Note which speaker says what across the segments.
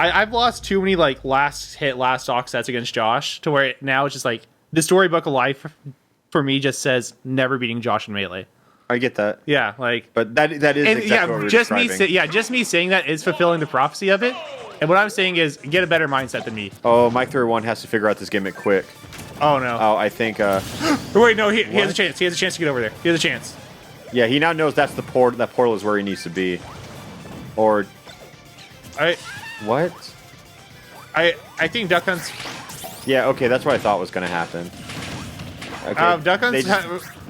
Speaker 1: I've lost too many like last stock sets against Josh to where now it's just like the storybook of life for me just says never beating Josh in Melee.
Speaker 2: I get that.
Speaker 1: Yeah, like,
Speaker 2: but that is exactly what we're describing.
Speaker 1: Just me saying that is fulfilling the prophecy of it. And what I'm saying is get a better mindset than me.
Speaker 2: Oh, Mike31 has to figure out this gimmick quick.
Speaker 1: Oh no.
Speaker 2: Oh, I think.
Speaker 1: Wait, no, he has a chance. He has a chance to get over there. He has a chance.
Speaker 2: Yeah, he now knows that's the port. That portal is where he needs to be. Or. What?
Speaker 1: I think Duck Hunt's.
Speaker 2: Yeah. Okay, that's what I thought was going to happen. Okay.
Speaker 1: Duck Hunt's.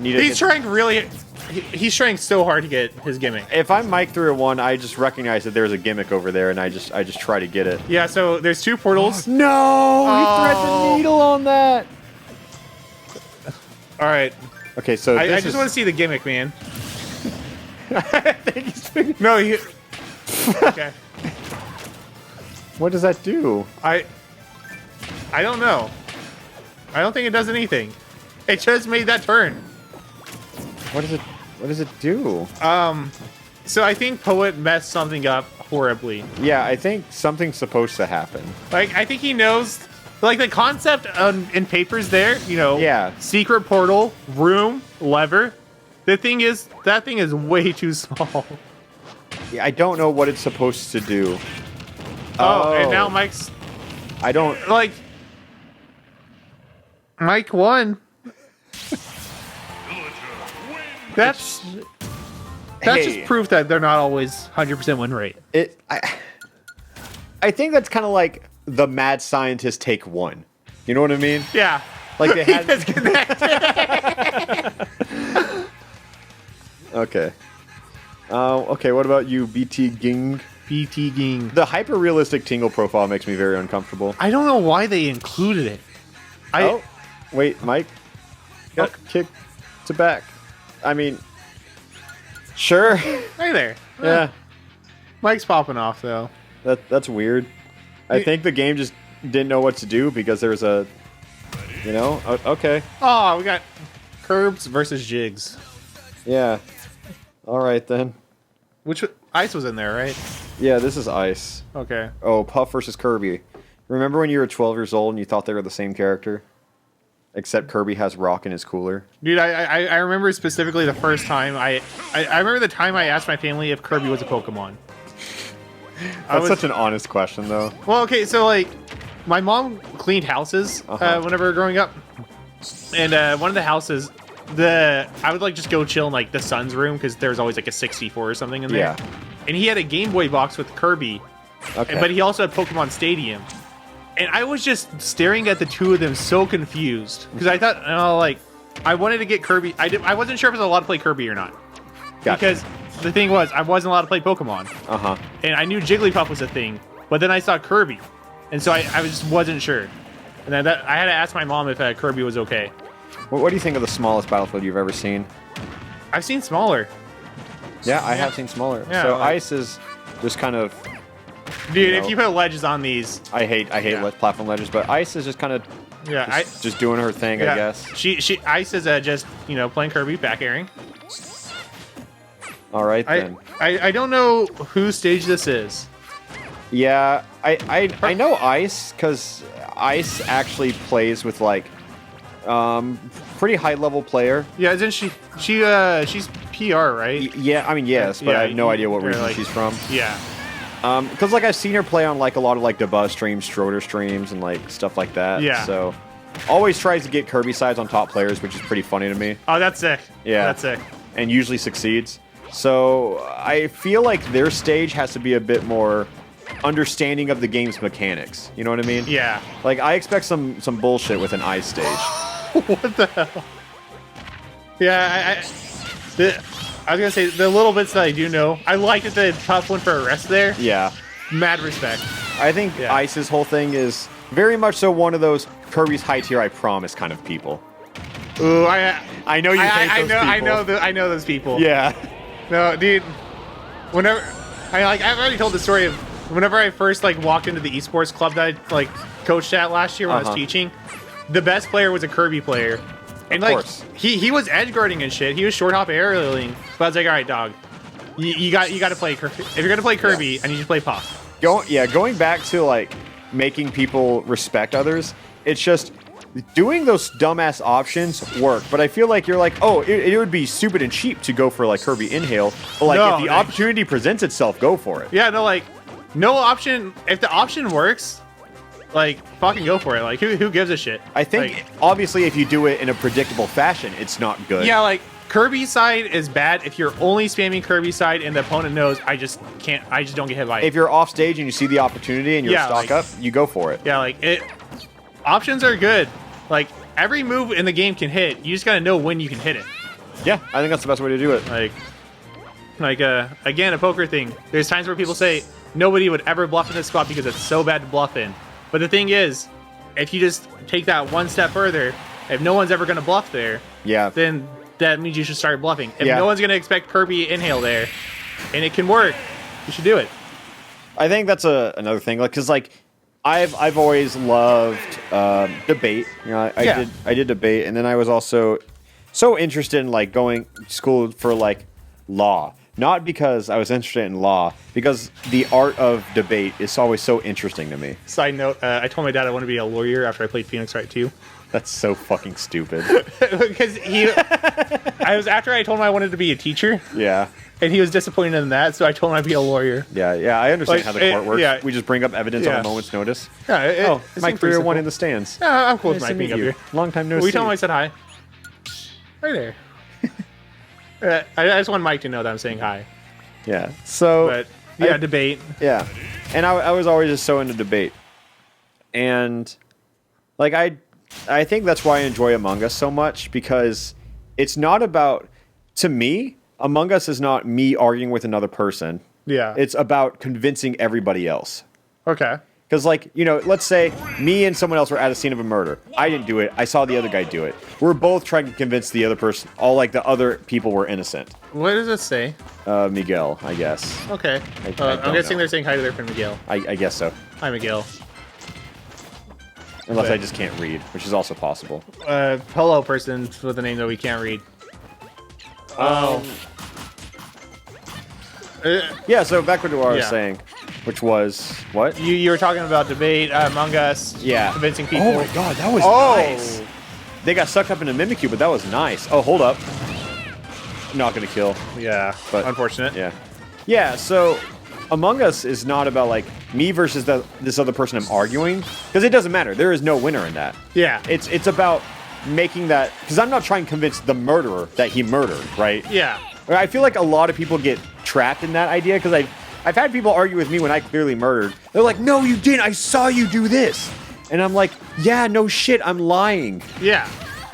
Speaker 1: He's trying really. He's trying so hard to get his gimmick.
Speaker 2: If I'm Mike301, I just recognize that there's a gimmick over there, and I just try to get it.
Speaker 1: Yeah. So there's 2 portals.
Speaker 2: No, he thread the needle on that.
Speaker 1: All right.
Speaker 2: Okay, so
Speaker 1: I just want to see the gimmick, man. I think he's no. Okay.
Speaker 2: What does that do?
Speaker 1: I don't know. I don't think it does anything. It just made that turn.
Speaker 2: What does it do?
Speaker 1: So I think Poet messed something up horribly.
Speaker 2: Yeah, I think something's supposed to happen.
Speaker 1: Like, I think he knows, like, the concept in papers there, you know.
Speaker 2: Yeah.
Speaker 1: Secret portal, room, lever. The thing is, that thing is way too small.
Speaker 2: Yeah, I don't know what it's supposed to do.
Speaker 1: Oh, and now Mike's...
Speaker 2: I don't...
Speaker 1: Like... Mike won. That's just proof that they're not always 100% win rate.
Speaker 2: I think that's kind of like the mad scientist take 1. You know what I mean?
Speaker 1: Yeah.
Speaker 2: Like they had. Okay. Okay. What about you, BT Ging?
Speaker 1: BT Ging.
Speaker 2: The hyper realistic Tingle profile makes me very uncomfortable.
Speaker 1: I don't know why they included it.
Speaker 2: Oh, wait, Mike. Kick to back. I mean, sure.
Speaker 1: Hey there.
Speaker 2: Yeah.
Speaker 1: Mike's popping off, though.
Speaker 2: That's weird. I think the game just didn't know what to do because there's a, you know, okay.
Speaker 1: Oh, we got Curbs versus Jigs.
Speaker 2: Yeah. All right, then.
Speaker 1: Which Ice was in there, right?
Speaker 2: Yeah, this is Ice.
Speaker 1: Okay.
Speaker 2: Oh, Puff versus Kirby. Remember when you were 12 years old and you thought they were the same character? Except Kirby has rock in his cooler.
Speaker 1: Dude, I remember specifically the first time I remember the time I asked my family if Kirby was a Pokemon.
Speaker 2: That's such an honest question, though.
Speaker 1: Well, okay, so like, my mom cleaned houses whenever we were growing up, and one of the houses, I would like just go chill in like the son's room because there was always like a 64 or something in there.
Speaker 2: Yeah.
Speaker 1: And he had a Game Boy box with Kirby, but he also had Pokemon Stadium. And I was just staring at the two of them so confused because I thought, like, I wanted to get Kirby. I wasn't sure if I was allowed to play Kirby or not.
Speaker 2: Gotcha.
Speaker 1: Because the thing was, I wasn't allowed to play Pokemon. And I knew Jigglypuff was a thing, but then I saw Kirby, and so I just wasn't sure. And then I had to ask my mom if Kirby was okay.
Speaker 2: What do you think of the smallest battlefield you've ever seen?
Speaker 1: I've seen smaller.
Speaker 2: Yeah, I have seen smaller.
Speaker 1: Yeah,
Speaker 2: so
Speaker 1: like,
Speaker 2: Ice is just kind of.
Speaker 1: Dude, if you put ledges on these,
Speaker 2: I hate platform ledges, but Ice is just kind of just doing her thing, I guess.
Speaker 1: Ice is just playing Kirby, back airing.
Speaker 2: All right then.
Speaker 1: I don't know whose stage this is.
Speaker 2: Yeah, I know Ice because Ice actually plays with like pretty high level player.
Speaker 1: Yeah, isn't she? She's PR, right?
Speaker 2: Yeah, I mean yes, but I have no idea what region she's from.
Speaker 1: Yeah.
Speaker 2: Because like I've seen her play on like a lot of like Debuzz streams, Schroeder streams, and like stuff like that.
Speaker 1: Yeah.
Speaker 2: So always tries to get Kirby sides on top players, which is pretty funny to me.
Speaker 1: Oh, that's sick.
Speaker 2: Yeah,
Speaker 1: that's sick.
Speaker 2: And usually succeeds. So I feel like their stage has to be a bit more understanding of the game's mechanics. You know what I mean?
Speaker 1: Yeah.
Speaker 2: Like I expect some bullshit with an Ice stage.
Speaker 1: What the hell? Yeah, I was gonna say the little bits that I do know. I like that the tough one for a rest there.
Speaker 2: Yeah.
Speaker 1: Mad respect.
Speaker 2: I think Ice's whole thing is very much so one of those Kirby's high tier I promise kind of people.
Speaker 1: Ooh,
Speaker 2: I know you hate those people.
Speaker 1: I know those people.
Speaker 2: Yeah.
Speaker 1: No, dude. Whenever I've already told the story of whenever I first like walked into the esports club that I like coached at last year when I was teaching. The best player was a Kirby player. And like he was edge guarding and shit. He was short hop aerialing. But I was like, all right, dog, you got to play Kirby. If you're gonna play Kirby, I need you to play Puff.
Speaker 2: going back to like making people respect others, it's just doing those dumbass options work. But I feel like you're like, oh, it would be stupid and cheap to go for like Kirby inhale. But like
Speaker 1: No,
Speaker 2: if the opportunity presents itself, go for it.
Speaker 1: Yeah, no, like, no option. If the option works, like, fucking go for it. Like, who gives a shit?
Speaker 2: I think
Speaker 1: Like,
Speaker 2: obviously if you do it in a predictable fashion, it's not good.
Speaker 1: yeah, like, Kirby side is bad if you're only spamming Kirby side and the opponent knows I just don't get hit by it.
Speaker 2: If you're off stage and you see the opportunity and you're
Speaker 1: Yeah,
Speaker 2: stock
Speaker 1: like-
Speaker 2: up, you go for it.
Speaker 1: Yeah, like, options are good. Like, every move in the game can hit. You just gotta know when you can hit it.
Speaker 2: Yeah, I think that's the best way to do it.
Speaker 1: Again, a poker thing. There's times where people say nobody would ever bluff in this spot because it's so bad to bluff in. But the thing is, if you just take that one step further, if no one's ever gonna bluff there,
Speaker 2: Yeah.
Speaker 1: then that means you should start bluffing. If
Speaker 2: Yeah.
Speaker 1: no one's gonna expect Kirby inhale there, and it can work, you should do it.
Speaker 2: I think that's another thing, like, cause like I've always loved debate. You know, I did debate, and then I was also so interested in like going to school for like law. Not because I was interested in law, because the art of debate is always so interesting to me.
Speaker 1: Side note: I told my dad I want to be a lawyer after I played Phoenix Wright 2.
Speaker 2: That's so fucking stupid.
Speaker 1: Because after I told him I wanted to be a teacher,
Speaker 2: Yeah.
Speaker 1: and he was disappointed in that, so I told him I'd be a lawyer.
Speaker 2: Yeah, I understand
Speaker 1: Like,
Speaker 2: how the court works.
Speaker 1: yeah.
Speaker 2: We just bring up evidence on
Speaker 1: Yeah.
Speaker 2: a moment's notice.
Speaker 1: Yeah, it
Speaker 2: Oh,
Speaker 1: it
Speaker 2: Mike
Speaker 1: seemed pretty
Speaker 2: 301
Speaker 1: simple.
Speaker 2: in the stands.
Speaker 1: Yeah, I'm cool with
Speaker 2: Nice
Speaker 1: Mike
Speaker 2: to
Speaker 1: being
Speaker 2: meet
Speaker 1: up
Speaker 2: you.
Speaker 1: here.
Speaker 2: Long time no
Speaker 1: We
Speaker 2: see.
Speaker 1: tell him I said hi. Right there. I just want Mike to know that I'm saying hi.
Speaker 2: Yeah. So
Speaker 1: But yeah, debate.
Speaker 2: yeah, and I was always just so into debate, and like I think that's why I enjoy Among Us so much, because it's not about, to me, Among Us is not me arguing with another person.
Speaker 1: Yeah.
Speaker 2: It's about convincing everybody else.
Speaker 1: Okay.
Speaker 2: Because, like, you know, let's say me and someone else were at a scene of a murder. I didn't do it. I saw the other guy do it. We're both trying to convince the other person, all like the other people were innocent.
Speaker 1: What does it say?
Speaker 2: Miguel, I guess.
Speaker 1: Okay.
Speaker 2: I don't
Speaker 1: I'm guessing
Speaker 2: know.
Speaker 1: they're saying hi to their friend Miguel.
Speaker 2: I guess so.
Speaker 1: Hi, Miguel.
Speaker 2: Unless
Speaker 1: But-
Speaker 2: I just can't read, which is also possible.
Speaker 1: Hello, person with a name that we can't read. Oh.
Speaker 2: Yeah, so back to what I was
Speaker 1: Yeah.
Speaker 2: saying, which was, what?
Speaker 1: You were talking about debate, Among Us.
Speaker 2: Yeah.
Speaker 1: Convincing people.
Speaker 2: Oh my god, that was
Speaker 1: Oh.
Speaker 2: nice. They got sucked up in a Mimikyu, but that was nice. Oh, hold up. Not gonna kill.
Speaker 1: Yeah.
Speaker 2: But-
Speaker 1: Unfortunate.
Speaker 2: Yeah. Yeah, so Among Us is not about like me versus this other person I'm arguing, because it doesn't matter. There is no winner in that.
Speaker 1: Yeah.
Speaker 2: It's about making that, because I'm not trying to convince the murderer that he murdered, right?
Speaker 1: Yeah.
Speaker 2: I feel like a lot of people get trapped in that idea, because I've had people argue with me when I clearly murdered. They're like, no, you didn't. I saw you do this. And I'm like, yeah, no shit, I'm lying.
Speaker 1: Yeah.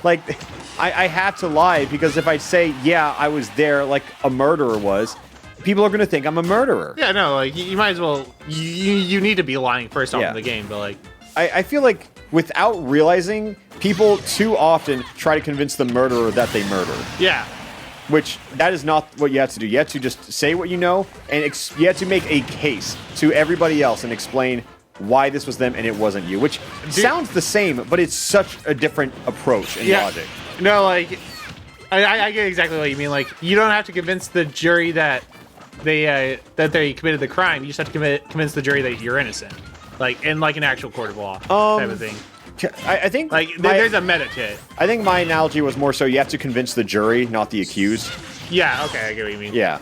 Speaker 2: Like, I have to lie, because if I say, yeah, I was there like a murderer was, people are going to think I'm a murderer.
Speaker 1: Yeah, no, like, you might as well... You need to be lying first off
Speaker 2: Yeah.
Speaker 1: in the game, but, like...
Speaker 2: I feel like without realizing, people too often try to convince the murderer that they murdered.
Speaker 1: Yeah.
Speaker 2: Which, that is not what you have to do. You have to just say what you know, and you have to make a case to everybody else and explain why this was them and it wasn't you. Which sounds the same, but it's such a different approach and logic.
Speaker 1: No, like... I get exactly what you mean. Like, you don't have to convince the jury that they committed the crime. You just have to convince the jury that you're innocent. Like, in, like, an actual court of law type of thing.
Speaker 2: I think
Speaker 1: Like, there's a meta to it.
Speaker 2: I think my analogy was more so you have to convince the jury, not the accused.
Speaker 1: Yeah, okay, I get what you mean.
Speaker 2: Yeah.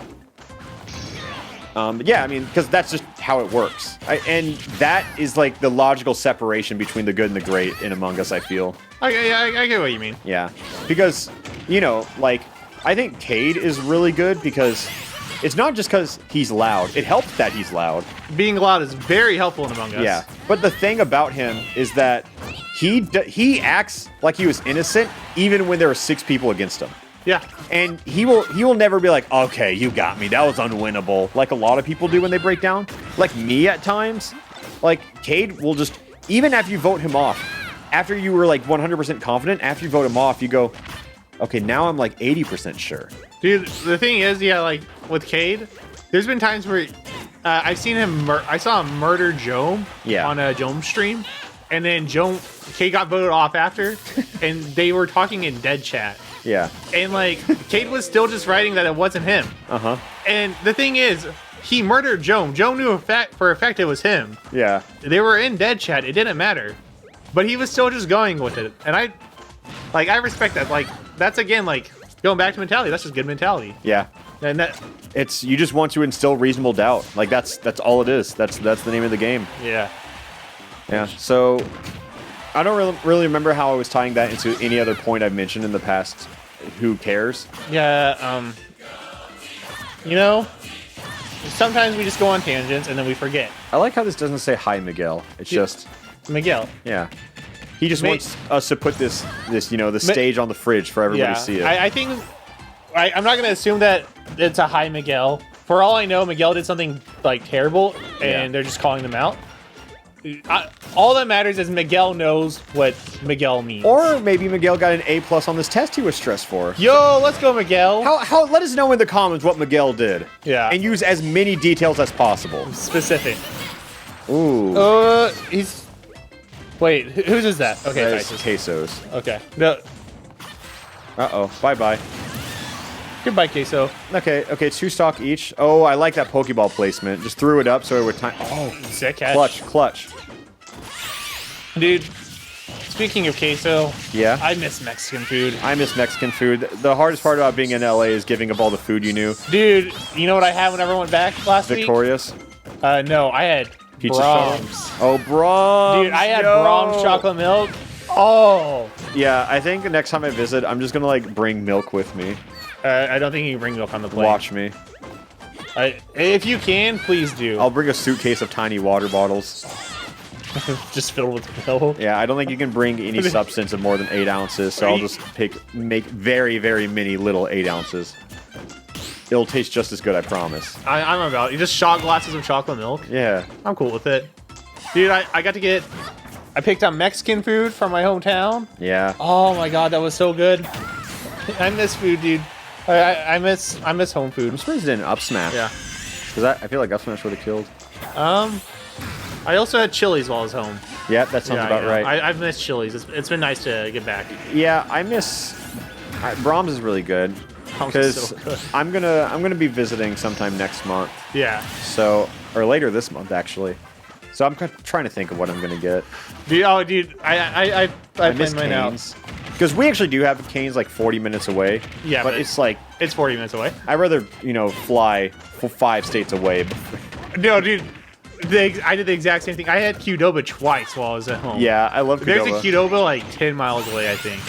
Speaker 2: Yeah, I mean, because that's just how it works. And that is like the logical separation between the good and the great in Among Us, I feel.
Speaker 1: I get what you mean.
Speaker 2: Yeah. Because, you know, like, I think Cade is really good because it's not just because he's loud. It helps that he's loud.
Speaker 1: Being loud is very helpful in Among Us.
Speaker 2: Yeah. But the thing about him is that he acts like he was innocent even when there are 6 people against him.
Speaker 1: Yeah.
Speaker 2: And he will never be like, okay, you got me. That was unwinnable. Like a lot of people do when they break down. Like me at times. Like Cade will just, even after you vote him off, after you were like 100% confident, after you vote him off, you go, okay, now I'm like 80% sure.
Speaker 1: Dude, the thing is, yeah, like with Cade, there's been times where I've seen him. I saw him murder Jome on a Jome stream, and then Cade got voted off after, and they were talking in dead chat.
Speaker 2: Yeah.
Speaker 1: And like Cade was still just writing that it wasn't him.
Speaker 2: Uh-huh.
Speaker 1: And the thing is, he murdered Joan. Joan knew for a fact it was him.
Speaker 2: Yeah.
Speaker 1: They were in dead chat. It didn't matter. But he was still just going with it. And I respect that. Like, that's again, like, going back to mentality. That's just good mentality.
Speaker 2: Yeah.
Speaker 1: And that...
Speaker 2: You just want to instill reasonable doubt. Like, that's all it is. That's the name of the game.
Speaker 1: Yeah.
Speaker 2: Yeah. So, I don't really remember how I was tying that into any other point I've mentioned in the past. Who cares?
Speaker 1: Yeah, you know, sometimes we just go on tangents and then we forget.
Speaker 2: I like how this doesn't say hi, Miguel. It's just...
Speaker 1: Miguel.
Speaker 2: Yeah. He just wants us to put this you know, the stage on the fridge for everybody to see it.
Speaker 1: I think... I'm not going to assume that it's a hi, Miguel. For all I know, Miguel did something, like, terrible, and they're just calling them out. All that matters is Miguel knows what Miguel means.
Speaker 2: Or maybe Miguel got an A+ on this test he was stressed for.
Speaker 1: Yo, let's go, Miguel.
Speaker 2: Let us know in the comments what Miguel did.
Speaker 1: Yeah.
Speaker 2: And use as many details as possible.
Speaker 1: Specific.
Speaker 2: Ooh.
Speaker 1: He's... Wait, whose is that? Okay,
Speaker 2: that is Queso's.
Speaker 1: Okay. No.
Speaker 2: Uh-oh. Bye-bye.
Speaker 1: Goodbye, Queso.
Speaker 2: Okay, 2 stock each. Oh, I like that Pokeball placement. Just threw it up so it would time... Oh,
Speaker 1: sick catch.
Speaker 2: Clutch.
Speaker 1: Dude, speaking of queso,
Speaker 2: yeah,
Speaker 1: I miss Mexican food.
Speaker 2: I miss Mexican food. The hardest part about being in LA is giving up all the food you knew.
Speaker 1: Dude, you know what I had whenever I went back last
Speaker 2: Victorious?
Speaker 1: week? No, I had
Speaker 2: Pizza
Speaker 1: Brahms.
Speaker 2: Shop? Oh, Brahms.
Speaker 1: Dude, I had Brahms chocolate milk. Oh.
Speaker 2: Yeah, I think next time I visit, I'm just gonna like bring milk with me.
Speaker 1: I don't think you can bring milk on the plane.
Speaker 2: Watch me.
Speaker 1: If you can, please do.
Speaker 2: I'll bring a suitcase of tiny water bottles.
Speaker 1: Just filled with milk.
Speaker 2: Yeah, I don't think you can bring any substance of more than 8 ounces, so I'll just make very, very many little 8 ounces. It'll taste just as good, I promise.
Speaker 1: I'm about it. You just shot glasses of chocolate milk?
Speaker 2: Yeah.
Speaker 1: I'm cool with it. Dude, I got to get... I picked up Mexican food from my hometown.
Speaker 2: Yeah.
Speaker 1: Oh my god, that was so good. I miss food, dude. I miss home food.
Speaker 2: I'm surprised it didn't up smash.
Speaker 1: Yeah.
Speaker 2: Because I feel like up smash would have killed.
Speaker 1: I also had Chili's while I was home.
Speaker 2: Yeah, that sounds about right.
Speaker 1: I've missed Chili's. It's been nice to get back.
Speaker 2: Yeah, I miss... Brahms is really good. Because so I'm gonna be visiting sometime next month.
Speaker 1: Yeah.
Speaker 2: So, or later this month, actually. So I'm trying to think of what I'm gonna get.
Speaker 1: Dude, I
Speaker 2: miss Canes. Because we actually do have Canes like 40 minutes away.
Speaker 1: Yeah,
Speaker 2: but it's like...
Speaker 1: It's 40 minutes away.
Speaker 2: I'd rather, fly 5 states away.
Speaker 1: No, dude. I did the exact same thing. I had Qdoba twice while I was at home.
Speaker 2: Yeah, I love Qdoba.
Speaker 1: There's a Qdoba like 10 miles away, I think.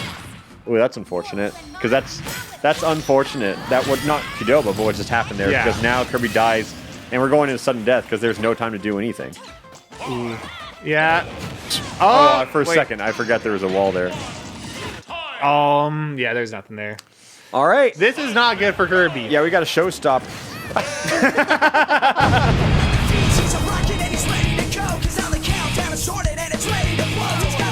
Speaker 2: Ooh, that's unfortunate. Because that's unfortunate. That would not Qdoba, but what just happened there. Yeah. Because now Kirby dies, and we're going into sudden death because there's no time to do anything.
Speaker 1: Ooh. Yeah.
Speaker 2: For a second, I forgot there was a wall there.
Speaker 1: Yeah, there's nothing there.
Speaker 2: All right.
Speaker 1: This is not good for Kirby.
Speaker 2: Yeah, we got a show stop.